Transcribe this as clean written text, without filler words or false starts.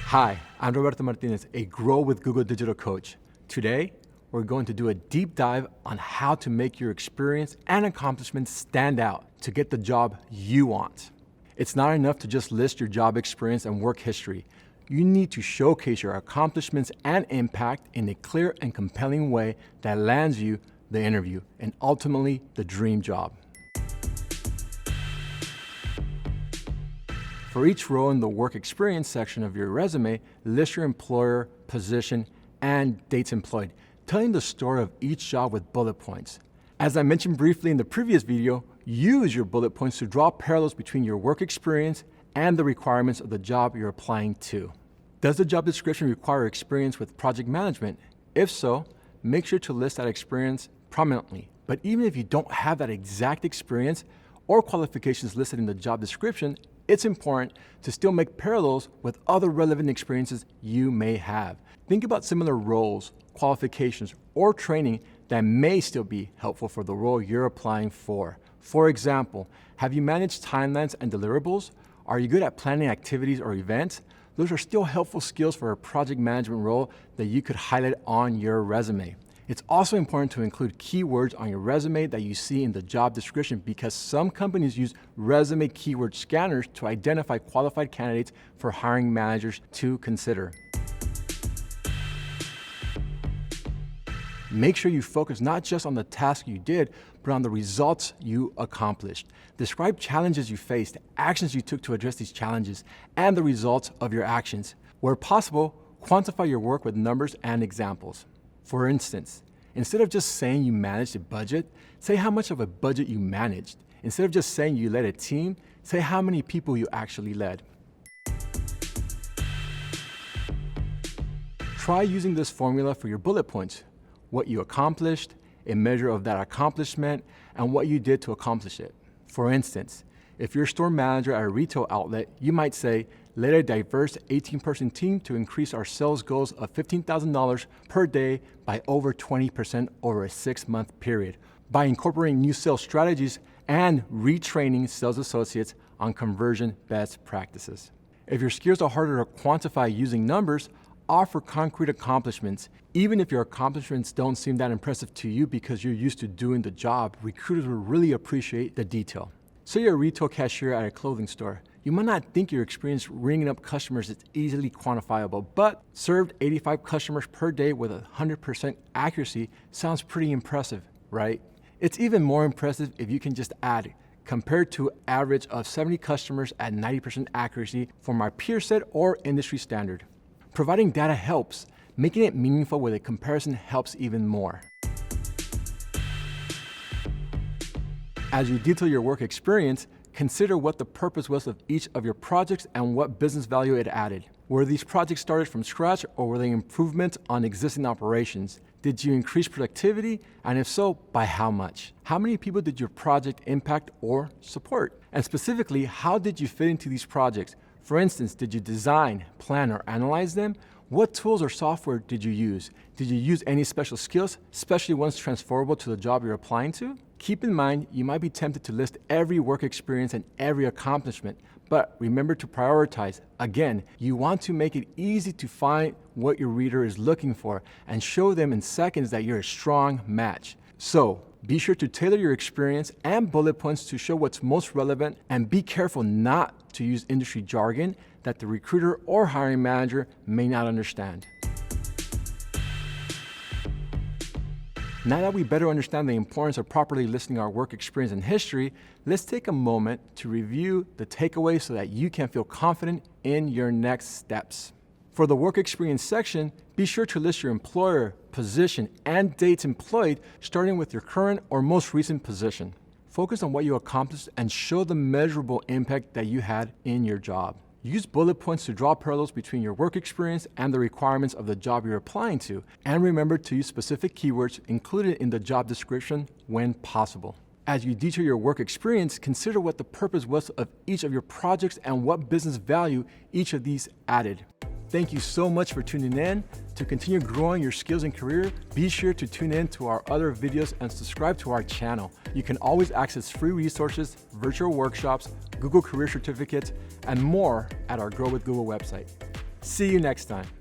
Hi, I'm Roberto Martinez, a Grow with Google digital coach. Today, we're going to do a deep dive on how to make your experience and accomplishments stand out to get the job you want. It's not enough to just list your job experience and work history. You need to showcase your accomplishments and impact in a clear and compelling way that lands you the interview and ultimately the dream job. For each role in the work experience section of your resume, list your employer, position, and dates employed, telling the story of each job with bullet points. As I mentioned briefly in the previous video, use your bullet points to draw parallels between your work experience and the requirements of the job you're applying to. Does the job description require experience with project management? If so, make sure to list that experience prominently. But even if you don't have that exact experience or qualifications listed in the job description, it's important to still make parallels with other relevant experiences you may have. Think about similar roles, qualifications, or training that may still be helpful for the role you're applying for. For example, have you managed timelines and deliverables? Are you good at planning activities or events? Those are still helpful skills for a project management role that you could highlight on your resume. It's also important to include keywords on your resume that you see in the job description because some companies use resume keyword scanners to identify qualified candidates for hiring managers to consider. Make sure you focus not just on the task you did, but on the results you accomplished. Describe challenges you faced, actions you took to address these challenges, and the results of your actions. Where possible, quantify your work with numbers and examples. For instance, instead of just saying you managed a budget, say how much of a budget you managed. Instead of just saying you led a team, say how many people you actually led. Try using this formula for your bullet points. What you accomplished, a measure of that accomplishment, and what you did to accomplish it. For instance, if you're a store manager at a retail outlet, you might say, led a diverse 18-person team to increase our sales goals of $15,000 per day by over 20% over a 6-month period by incorporating new sales strategies and retraining sales associates on conversion best practices. If your skills are harder to quantify using numbers, offer concrete accomplishments. Even if your accomplishments don't seem that impressive to you because you're used to doing the job, recruiters will really appreciate the detail. Say you're a retail cashier at a clothing store. You might not think your experience ringing up customers is easily quantifiable, but served 85 customers per day with 100% accuracy sounds pretty impressive, right? It's even more impressive if you can just add, compared to average of 70 customers at 90% accuracy for my peer set or industry standard. Providing data helps. Making it meaningful with a comparison helps even more. As you detail your work experience, consider what the purpose was of each of your projects and what business value it added. Were these projects started from scratch or were they improvements on existing operations? Did you increase productivity? And if so, by how much? How many people did your project impact or support? And specifically, how did you fit into these projects? For instance, did you design, plan, or analyze them? What tools or software did you use? Did you use any special skills, especially ones transferable to the job you're applying to? Keep in mind, you might be tempted to list every work experience and every accomplishment, but remember to prioritize. Again, you want to make it easy to find what your reader is looking for and show them in seconds that you're a strong match. So, be sure to tailor your experience and bullet points to show what's most relevant, and be careful not to use industry jargon that the recruiter or hiring manager may not understand. Now that we better understand the importance of properly listing our work experience and history, let's take a moment to review the takeaways so that you can feel confident in your next steps. For the work experience section, be sure to list your employer, position, and dates employed, starting with your current or most recent position. Focus on what you accomplished and show the measurable impact that you had in your job. Use bullet points to draw parallels between your work experience and the requirements of the job you're applying to. And remember to use specific keywords included in the job description when possible. As you detail your work experience, consider what the purpose was of each of your projects and what business value each of these added. Thank you so much for tuning in. To continue growing your skills and career, be sure to tune in to our other videos and subscribe to our channel. You can always access free resources, virtual workshops, Google career certificates, and more at our Grow with Google website. See you next time.